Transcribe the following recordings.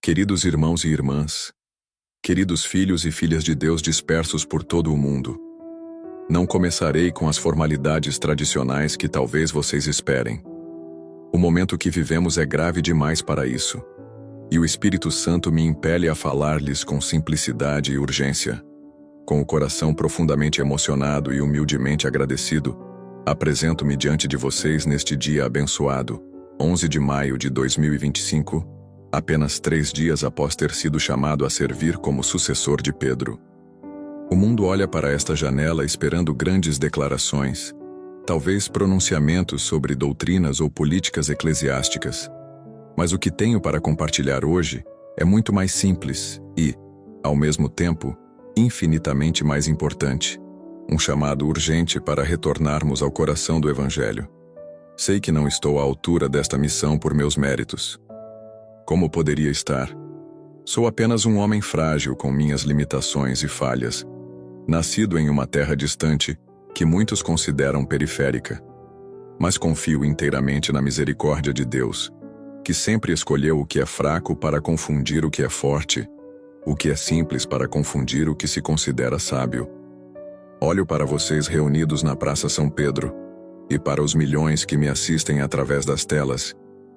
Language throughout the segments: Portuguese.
Queridos irmãos e irmãs, queridos filhos e filhas de Deus dispersos por todo o mundo, não começarei com as formalidades tradicionais que talvez vocês esperem. O momento que vivemos é grave demais para isso, e o Espírito Santo me impele a falar-lhes com simplicidade e urgência. Com o coração profundamente emocionado e humildemente agradecido, apresento-me diante de vocês neste dia abençoado, 11 de maio de 2025, apenas 3 dias após ter sido chamado a servir como sucessor de Pedro. O mundo olha para esta janela esperando grandes declarações, talvez pronunciamentos sobre doutrinas ou políticas eclesiásticas. Mas o que tenho para compartilhar hoje é muito mais simples e, ao mesmo tempo, infinitamente mais importante. Um chamado urgente para retornarmos ao coração do Evangelho. Sei que não estou à altura desta missão por meus méritos. Como poderia estar? Sou apenas um homem frágil com minhas limitações e falhas, nascido em uma terra distante que muitos consideram periférica. Mas confio inteiramente na misericórdia de Deus, que sempre escolheu o que é fraco para confundir o que é forte, o que é simples para confundir o que se considera sábio. Olho para vocês reunidos na Praça São Pedro, e para os milhões que me assistem através das telas,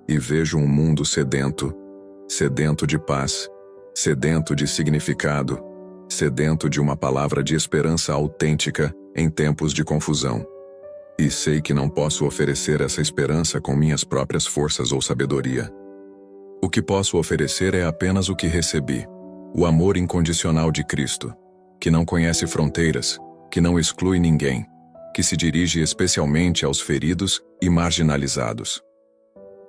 e vejo um mundo sedento de paz, sedento de significado, sedento de uma palavra de esperança autêntica em tempos de confusão. E sei que não posso oferecer essa esperança com minhas próprias forças ou sabedoria. O que posso oferecer é apenas o que recebi: o amor incondicional de Cristo, que não conhece fronteiras, que não exclui ninguém, que se dirige especialmente aos feridos e marginalizados.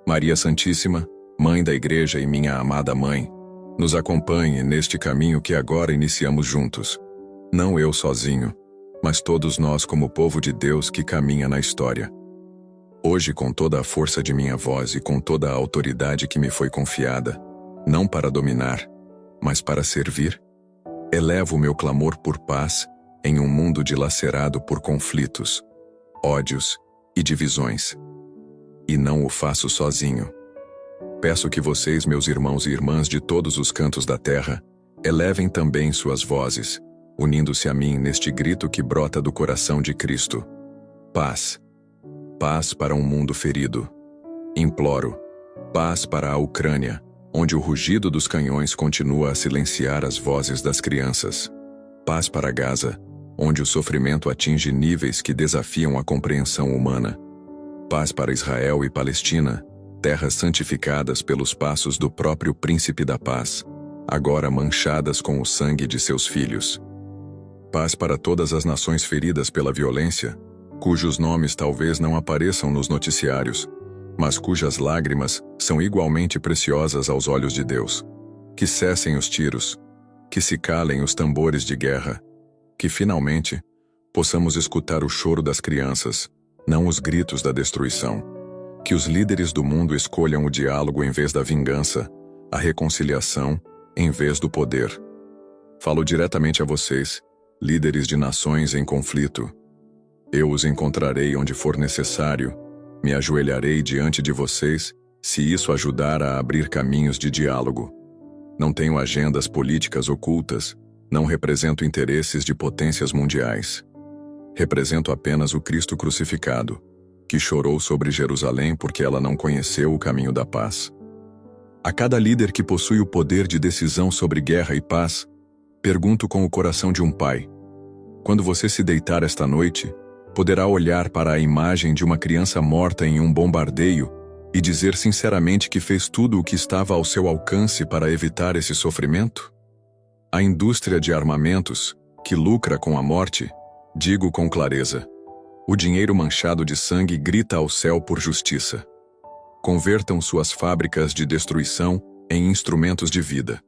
Maria Santíssima, Mãe da Igreja e minha amada Mãe, nos acompanhe neste caminho que agora iniciamos juntos. Não eu sozinho, mas todos nós como povo de Deus que caminha na história. Hoje, com toda a força de minha voz e com toda a autoridade que me foi confiada, não para dominar, mas para servir, elevo o meu clamor por paz em um mundo dilacerado por conflitos, ódios e divisões. E não o faço sozinho. Peço que vocês, meus irmãos e irmãs de todos os cantos da terra, elevem também suas vozes, unindo-se a mim neste grito que brota do coração de Cristo. Paz. Paz para um mundo ferido. Imploro. Paz para a Ucrânia, onde o rugido dos canhões continua a silenciar as vozes das crianças. Paz para Gaza, onde o sofrimento atinge níveis que desafiam a compreensão humana. Paz para Israel e Palestina, terras santificadas pelos passos do próprio Príncipe da Paz, agora manchadas com o sangue de seus filhos. Paz para todas as nações feridas pela violência, cujos nomes talvez não apareçam nos noticiários, mas cujas lágrimas são igualmente preciosas aos olhos de Deus. Que cessem os tiros, que se calem os tambores de guerra, que finalmente possamos escutar o choro das crianças, não os gritos da destruição. Que os líderes do mundo escolham o diálogo em vez da vingança, a reconciliação em vez do poder. Falo diretamente a vocês, líderes de nações em conflito. Eu os encontrarei onde for necessário, me ajoelharei diante de vocês, se isso ajudar a abrir caminhos de diálogo. Não tenho agendas políticas ocultas, não represento interesses de potências mundiais. Represento apenas o Cristo crucificado, que chorou sobre Jerusalém porque ela não conheceu o caminho da paz. A cada líder que possui o poder de decisão sobre guerra e paz, pergunto com o coração de um pai: quando você se deitar esta noite, poderá olhar para a imagem de uma criança morta em um bombardeio e dizer sinceramente que fez tudo o que estava ao seu alcance para evitar esse sofrimento? A indústria de armamentos, que lucra com a morte, digo com clareza: o dinheiro manchado de sangue grita ao céu por justiça. Convertam suas fábricas de destruição em instrumentos de vida.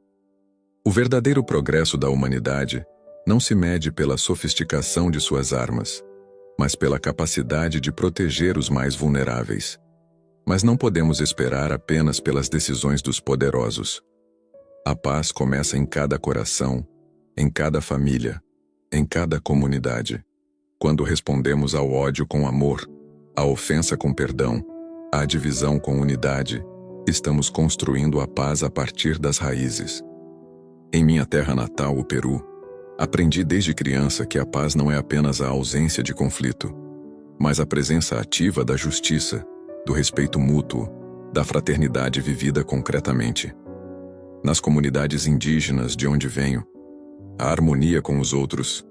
O verdadeiro progresso da humanidade não se mede pela sofisticação de suas armas, mas pela capacidade de proteger os mais vulneráveis. Mas não podemos esperar apenas pelas decisões dos poderosos. A paz começa em cada coração, em cada família, em cada comunidade. Quando respondemos ao ódio com amor, à ofensa com perdão, à divisão com unidade, Estamos construindo a paz a partir das raízes. Em minha terra natal, o Peru, aprendi desde criança que a paz não é apenas a ausência de conflito, mas a presença ativa da justiça, do respeito mútuo, da fraternidade vivida concretamente. Nas comunidades indígenas de onde venho, a harmonia com os outros,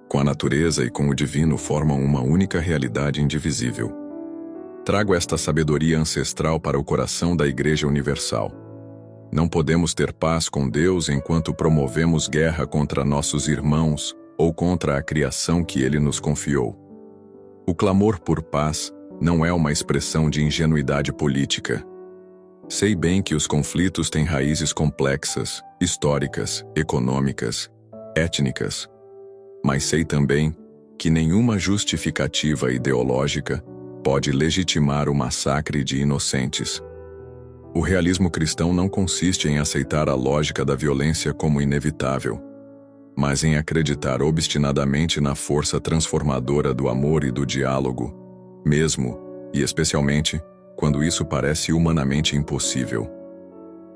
com a natureza e com o divino formam uma única realidade indivisível. Trago esta sabedoria ancestral para o coração da Igreja Universal. Não podemos ter paz com Deus enquanto promovemos guerra contra nossos irmãos ou contra a criação que Ele nos confiou. O clamor por paz não é uma expressão de ingenuidade política. Sei bem que os conflitos têm raízes complexas, históricas, econômicas, étnicas. Mas sei também que nenhuma justificativa ideológica pode legitimar o massacre de inocentes. O realismo cristão não consiste em aceitar a lógica da violência como inevitável, mas em acreditar obstinadamente na força transformadora do amor e do diálogo, mesmo e especialmente quando isso parece humanamente impossível.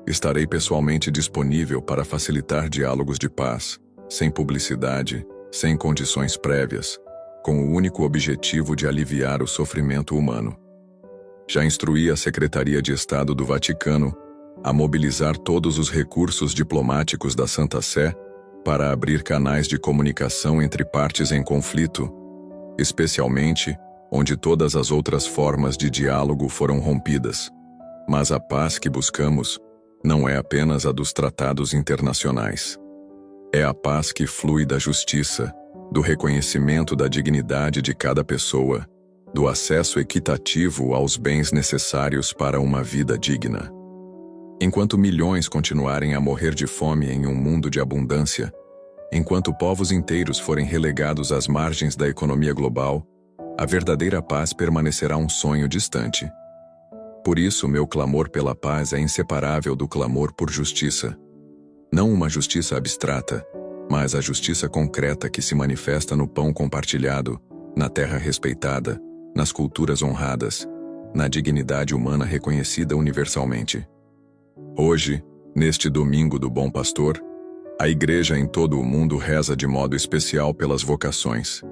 Estarei pessoalmente disponível para facilitar diálogos de paz, sem publicidade, sem condições prévias, com o único objetivo de aliviar o sofrimento humano. Já instruí a Secretaria de Estado do Vaticano a mobilizar todos os recursos diplomáticos da Santa Sé para abrir canais de comunicação entre partes em conflito, especialmente onde todas as outras formas de diálogo foram rompidas. Mas a paz que buscamos não é apenas a dos tratados internacionais. É a paz que flui da justiça, do reconhecimento da dignidade de cada pessoa, do acesso equitativo aos bens necessários para uma vida digna. Enquanto milhões continuarem a morrer de fome em um mundo de abundância, enquanto povos inteiros forem relegados às margens da economia global, a verdadeira paz permanecerá um sonho distante. Por isso, meu clamor pela paz é inseparável do clamor por justiça. Não uma justiça abstrata, mas a justiça concreta que se manifesta no pão compartilhado, na terra respeitada, nas culturas honradas, na dignidade humana reconhecida universalmente. Hoje, neste domingo do Bom Pastor, a Igreja em todo o mundo reza de modo especial pelas vocações.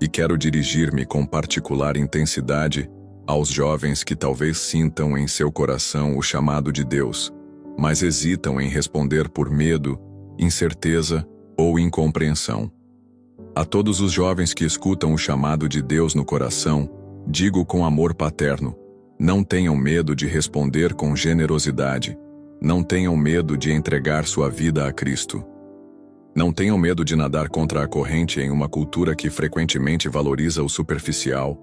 E quero dirigir-me com particular intensidade aos jovens que talvez sintam em seu coração o chamado de Deus, mas hesitam em responder por medo, incerteza ou incompreensão. A todos os jovens que escutam o chamado de Deus no coração, digo com amor paterno: não tenham medo de responder com generosidade, não tenham medo de entregar sua vida a Cristo. Não tenham medo de nadar contra a corrente em uma cultura que frequentemente valoriza o superficial,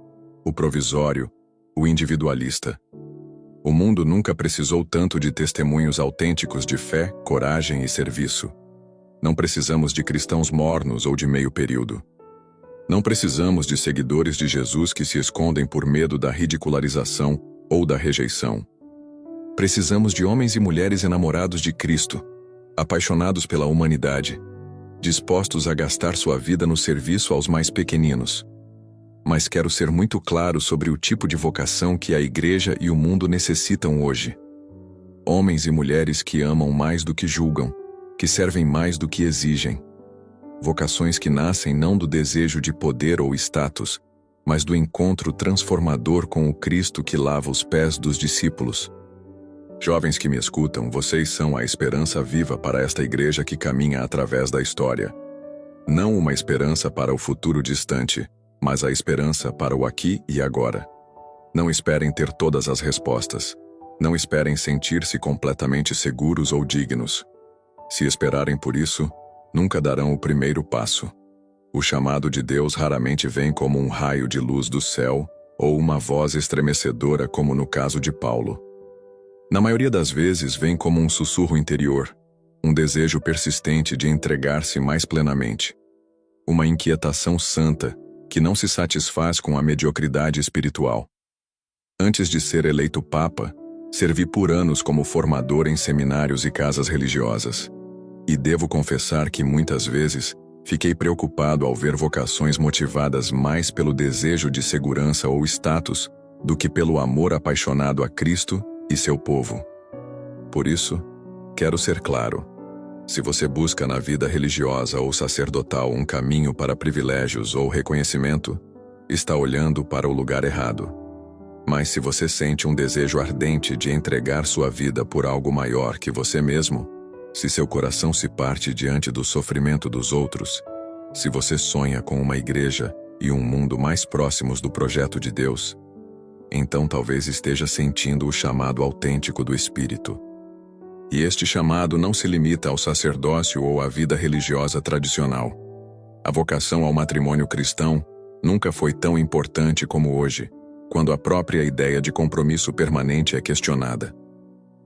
o provisório, o individualista. O mundo nunca precisou tanto de testemunhos autênticos de fé, coragem e serviço. Não precisamos de cristãos mornos ou de meio período. Não precisamos de seguidores de Jesus que se escondem por medo da ridicularização ou da rejeição. Precisamos de homens e mulheres enamorados de Cristo, apaixonados pela humanidade, dispostos a gastar sua vida no serviço aos mais pequeninos. Mas quero ser muito claro sobre o tipo de vocação que a Igreja e o mundo necessitam hoje. Homens e mulheres que amam mais do que julgam, que servem mais do que exigem. Vocações que nascem não do desejo de poder ou status, mas do encontro transformador com o Cristo que lava os pés dos discípulos. Jovens que me escutam, vocês são a esperança viva para esta Igreja que caminha através da história. Não uma esperança para o futuro distante, mas a esperança para o aqui e agora. Não esperem ter todas as respostas. Não esperem sentir-se completamente seguros ou dignos. Se esperarem por isso, nunca darão o primeiro passo. O chamado de Deus raramente vem como um raio de luz do céu ou uma voz estremecedora como no caso de Paulo. Na maioria das vezes vem como um sussurro interior, um desejo persistente de entregar-se mais plenamente. Uma inquietação santa que não se satisfaz com a mediocridade espiritual. Antes de ser eleito Papa, servi por anos como formador em seminários e casas religiosas. E devo confessar que muitas vezes fiquei preocupado ao ver vocações motivadas mais pelo desejo de segurança ou status do que pelo amor apaixonado a Cristo e seu povo. Por isso, quero ser claro. Se você busca na vida religiosa ou sacerdotal um caminho para privilégios ou reconhecimento, está olhando para o lugar errado. Mas se você sente um desejo ardente de entregar sua vida por algo maior que você mesmo, se seu coração se parte diante do sofrimento dos outros, se você sonha com uma igreja e um mundo mais próximos do projeto de Deus, então talvez esteja sentindo o chamado autêntico do Espírito. E este chamado não se limita ao sacerdócio ou à vida religiosa tradicional. A vocação ao matrimônio cristão nunca foi tão importante como hoje, quando a própria ideia de compromisso permanente é questionada.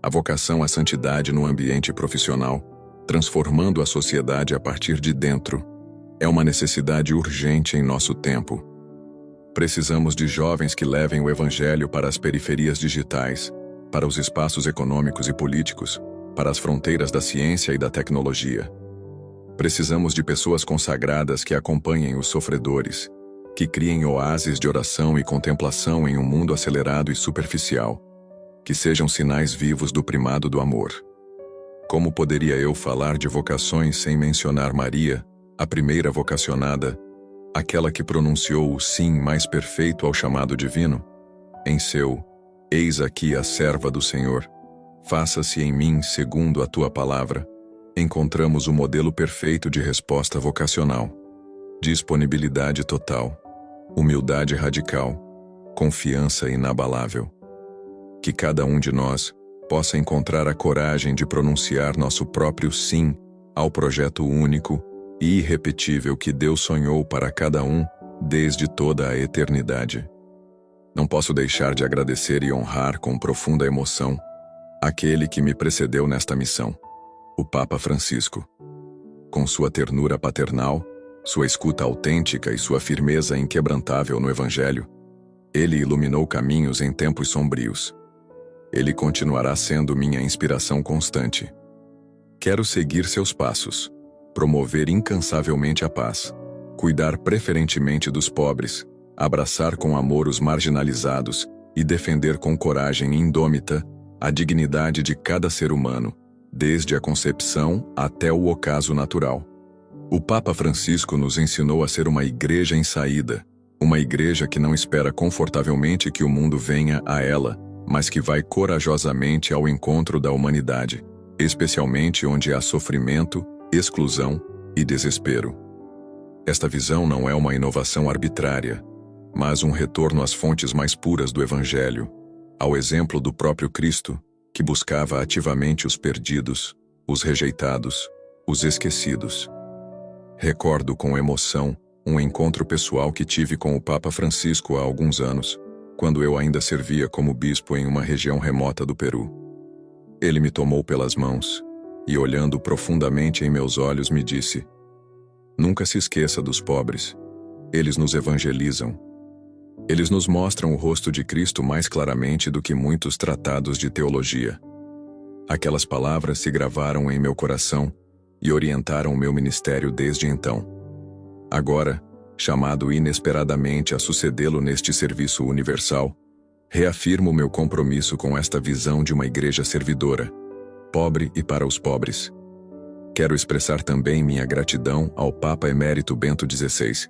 A vocação à santidade no ambiente profissional, transformando a sociedade a partir de dentro, é uma necessidade urgente em nosso tempo. Precisamos de jovens que levem o Evangelho para as periferias digitais, para os espaços econômicos e políticos, para as fronteiras da ciência e da tecnologia. Precisamos de pessoas consagradas que acompanhem os sofredores, que criem oásis de oração e contemplação em um mundo acelerado e superficial, que sejam sinais vivos do primado do amor. Como poderia eu falar de vocações sem mencionar Maria, a primeira vocacionada, aquela que pronunciou o sim mais perfeito ao chamado divino? Em seu "Eis aqui a serva do Senhor, faça-se em mim segundo a tua palavra", encontramos o modelo perfeito de resposta vocacional. Disponibilidade total, humildade radical, confiança inabalável. Que cada um de nós possa encontrar a coragem de pronunciar nosso próprio sim ao projeto único e irrepetível que Deus sonhou para cada um desde toda a eternidade. Não posso deixar de agradecer e honrar com profunda emoção aquele que me precedeu nesta missão, o Papa Francisco. Com sua ternura paternal, sua escuta autêntica e sua firmeza inquebrantável no Evangelho, ele iluminou caminhos em tempos sombrios. Ele continuará sendo minha inspiração constante. Quero seguir seus passos, promover incansavelmente a paz, cuidar preferentemente dos pobres, abraçar com amor os marginalizados e defender com coragem indômita a dignidade de cada ser humano, desde a concepção até o ocaso natural. O Papa Francisco nos ensinou a ser uma igreja em saída, uma igreja que não espera confortavelmente que o mundo venha a ela, mas que vai corajosamente ao encontro da humanidade, especialmente onde há sofrimento, exclusão e desespero. Esta visão não é uma inovação arbitrária, mas um retorno às fontes mais puras do Evangelho, ao exemplo do próprio Cristo, que buscava ativamente os perdidos, os rejeitados, os esquecidos. Recordo com emoção um encontro pessoal que tive com o Papa Francisco há alguns anos, quando eu ainda servia como bispo em uma região remota do Peru. Ele me tomou pelas mãos e, olhando profundamente em meus olhos, me disse: "Nunca se esqueça dos pobres. Eles nos evangelizam. Eles nos mostram o rosto de Cristo mais claramente do que muitos tratados de teologia." Aquelas palavras se gravaram em meu coração e orientaram o meu ministério desde então. Agora, chamado inesperadamente a sucedê-lo neste serviço universal, reafirmo meu compromisso com esta visão de uma igreja servidora, pobre e para os pobres. Quero expressar também minha gratidão ao Papa Emérito Bento XVI,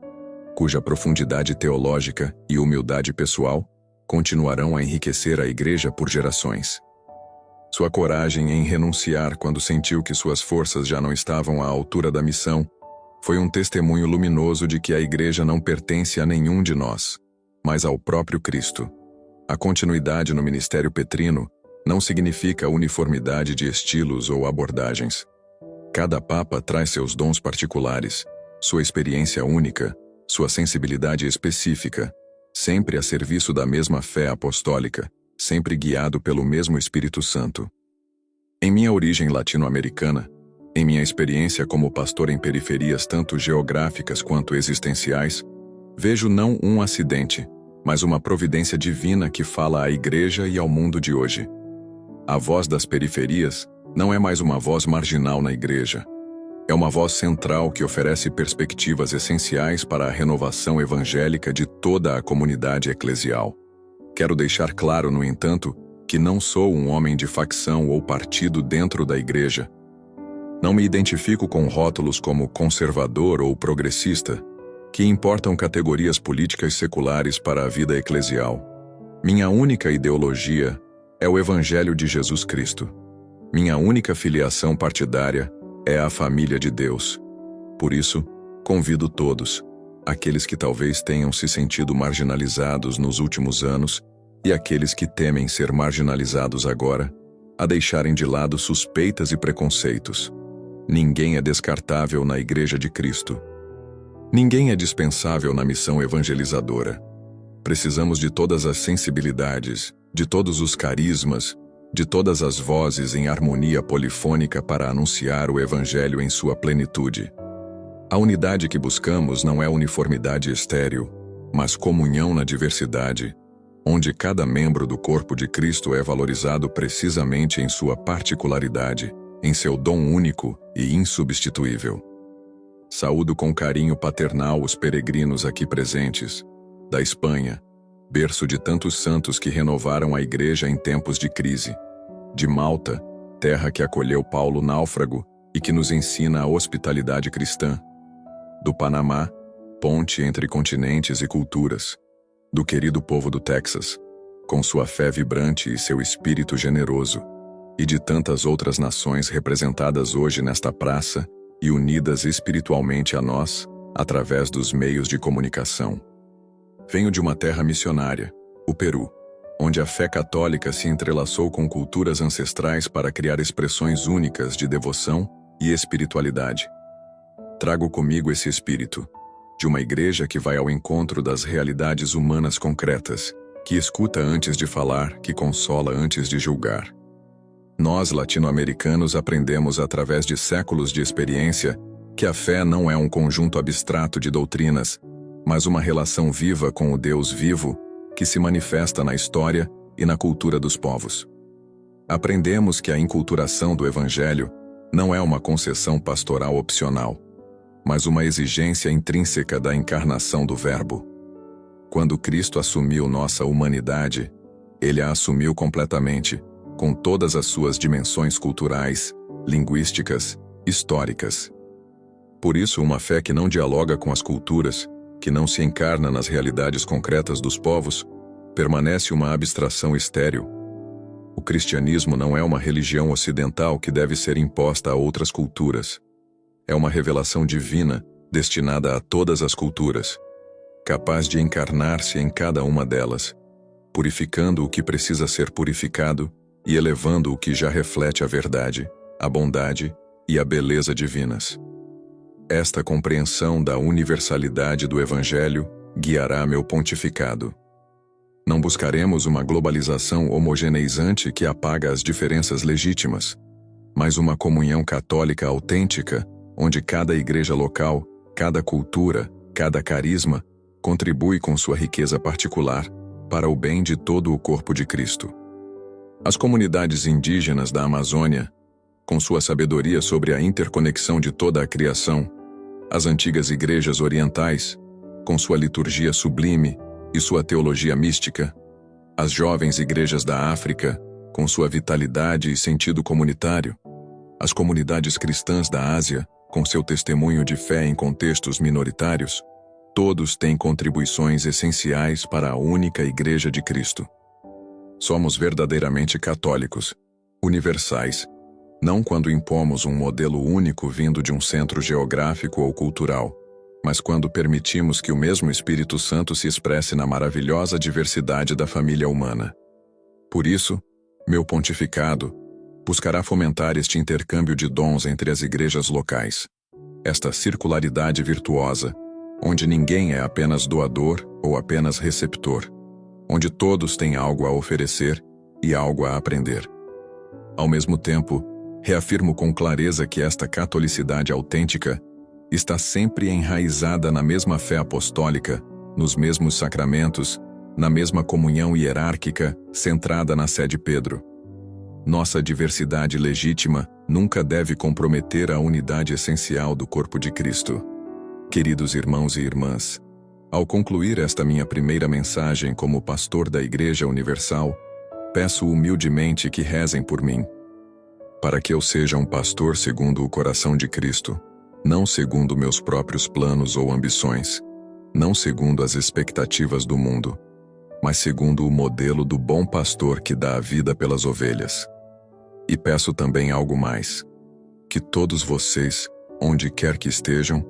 cuja profundidade teológica e humildade pessoal continuarão a enriquecer a igreja por gerações. Sua coragem em renunciar quando sentiu que suas forças já não estavam à altura da missão foi um testemunho luminoso de que a igreja não pertence a nenhum de nós, mas ao próprio Cristo. A continuidade no ministério petrino não significa uniformidade de estilos ou abordagens. Cada papa traz seus dons particulares, sua experiência única, sua sensibilidade específica, sempre a serviço da mesma fé apostólica, sempre guiado pelo mesmo Espírito Santo. Em minha origem latino-americana, em minha experiência como pastor em periferias tanto geográficas quanto existenciais, vejo não um acidente, mas uma providência divina que fala à igreja e ao mundo de hoje. A voz das periferias não é mais uma voz marginal na igreja. É uma voz central que oferece perspectivas essenciais para a renovação evangélica de toda a comunidade eclesial. Quero deixar claro, no entanto, que não sou um homem de facção ou partido dentro da igreja. Não me identifico com rótulos como conservador ou progressista, que importam categorias políticas seculares para a vida eclesial. Minha única ideologia é o Evangelho de Jesus Cristo. Minha única filiação partidária é a família de Deus. Por isso, convido todos, aqueles que talvez tenham se sentido marginalizados nos últimos anos e aqueles que temem ser marginalizados agora, a deixarem de lado suspeitas e preconceitos. Ninguém é descartável na Igreja de Cristo. Ninguém é dispensável na missão evangelizadora. Precisamos de todas as sensibilidades, de todos os carismas, de todas as vozes em harmonia polifônica para anunciar o Evangelho em sua plenitude. A unidade que buscamos não é uniformidade estéril, mas comunhão na diversidade, onde cada membro do corpo de Cristo é valorizado precisamente em sua particularidade, em seu dom único e insubstituível. Saúdo com carinho paternal os peregrinos aqui presentes, da Espanha, berço de tantos santos que renovaram a Igreja em tempos de crise, de Malta, terra que acolheu Paulo náufrago e que nos ensina a hospitalidade cristã, do Panamá, ponte entre continentes e culturas, do querido povo do Texas, com sua fé vibrante e seu espírito generoso, e de tantas outras nações representadas hoje nesta praça e unidas espiritualmente a nós, através dos meios de comunicação. Venho de uma terra missionária, o Peru, onde a fé católica se entrelaçou com culturas ancestrais para criar expressões únicas de devoção e espiritualidade. Trago comigo esse espírito, de uma igreja que vai ao encontro das realidades humanas concretas, que escuta antes de falar, que consola antes de julgar. Nós, latino-americanos, aprendemos através de séculos de experiência que a fé não é um conjunto abstrato de doutrinas, mas uma relação viva com o Deus vivo que se manifesta na história e na cultura dos povos. Aprendemos que a inculturação do Evangelho não é uma concessão pastoral opcional, mas uma exigência intrínseca da encarnação do Verbo. Quando Cristo assumiu nossa humanidade, Ele a assumiu completamente, com todas as suas dimensões culturais, linguísticas, históricas. Por isso, uma fé que não dialoga com as culturas, que não se encarna nas realidades concretas dos povos, permanece uma abstração estéril. O cristianismo não é uma religião ocidental que deve ser imposta a outras culturas. É uma revelação divina destinada a todas as culturas, capaz de encarnar-se em cada uma delas, purificando o que precisa ser purificado e elevando o que já reflete a verdade, a bondade e a beleza divinas. Esta compreensão da universalidade do Evangelho guiará meu pontificado. Não buscaremos uma globalização homogeneizante que apaga as diferenças legítimas, mas uma comunhão católica autêntica, onde cada igreja local, cada cultura, cada carisma, contribui com sua riqueza particular para o bem de todo o corpo de Cristo. As comunidades indígenas da Amazônia, com sua sabedoria sobre a interconexão de toda a criação, as antigas igrejas orientais, com sua liturgia sublime e sua teologia mística, as jovens igrejas da África, com sua vitalidade e sentido comunitário, as comunidades cristãs da Ásia, com seu testemunho de fé em contextos minoritários, todos têm contribuições essenciais para a única Igreja de Cristo. Somos verdadeiramente católicos, universais, não quando impomos um modelo único vindo de um centro geográfico ou cultural, mas quando permitimos que o mesmo Espírito Santo se expresse na maravilhosa diversidade da família humana. Por isso, meu pontificado buscará fomentar este intercâmbio de dons entre as igrejas locais, esta circularidade virtuosa, onde ninguém é apenas doador ou apenas receptor, onde todos têm algo a oferecer e algo a aprender. Ao mesmo tempo, reafirmo com clareza que esta catolicidade autêntica está sempre enraizada na mesma fé apostólica, nos mesmos sacramentos, na mesma comunhão hierárquica centrada na sé de Pedro. Nossa diversidade legítima nunca deve comprometer a unidade essencial do corpo de Cristo. Queridos irmãos e irmãs, ao concluir esta minha primeira mensagem como pastor da Igreja Universal, peço humildemente que rezem por mim, para que eu seja um pastor segundo o coração de Cristo, não segundo meus próprios planos ou ambições, não segundo as expectativas do mundo, mas segundo o modelo do bom pastor que dá a vida pelas ovelhas. E peço também algo mais: que todos vocês, onde quer que estejam,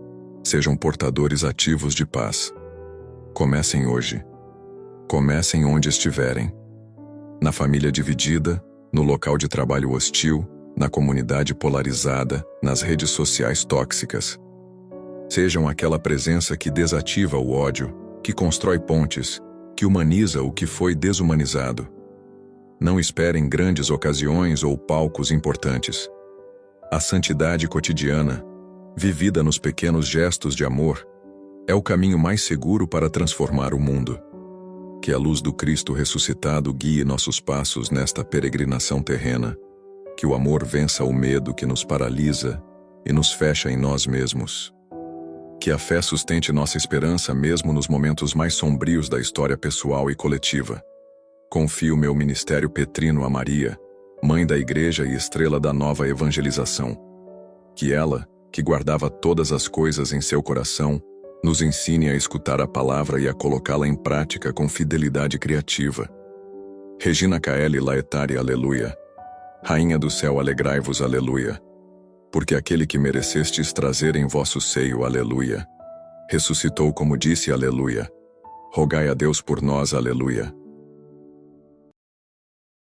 sejam portadores ativos de paz. Comecem hoje. Comecem onde estiverem. Na família dividida, no local de trabalho hostil, na comunidade polarizada, nas redes sociais tóxicas. Sejam aquela presença que desativa o ódio, que constrói pontes, que humaniza o que foi desumanizado. Não esperem grandes ocasiões ou palcos importantes. A santidade cotidiana, vivida nos pequenos gestos de amor, é o caminho mais seguro para transformar o mundo. Que a luz do Cristo ressuscitado guie nossos passos nesta peregrinação terrena. Que o amor vença o medo que nos paralisa e nos fecha em nós mesmos. Que a fé sustente nossa esperança mesmo nos momentos mais sombrios da história pessoal e coletiva. Confio meu ministério petrino a Maria, mãe da Igreja e estrela da nova evangelização. Que ela, que guardava todas as coisas em seu coração, nos ensine a escutar a palavra e a colocá-la em prática com fidelidade criativa. Regina Caeli Laetari, aleluia. Rainha do céu, alegrai-vos, aleluia. Porque aquele que merecestes trazer em vosso seio, aleluia, ressuscitou como disse, aleluia. Rogai a Deus por nós, aleluia.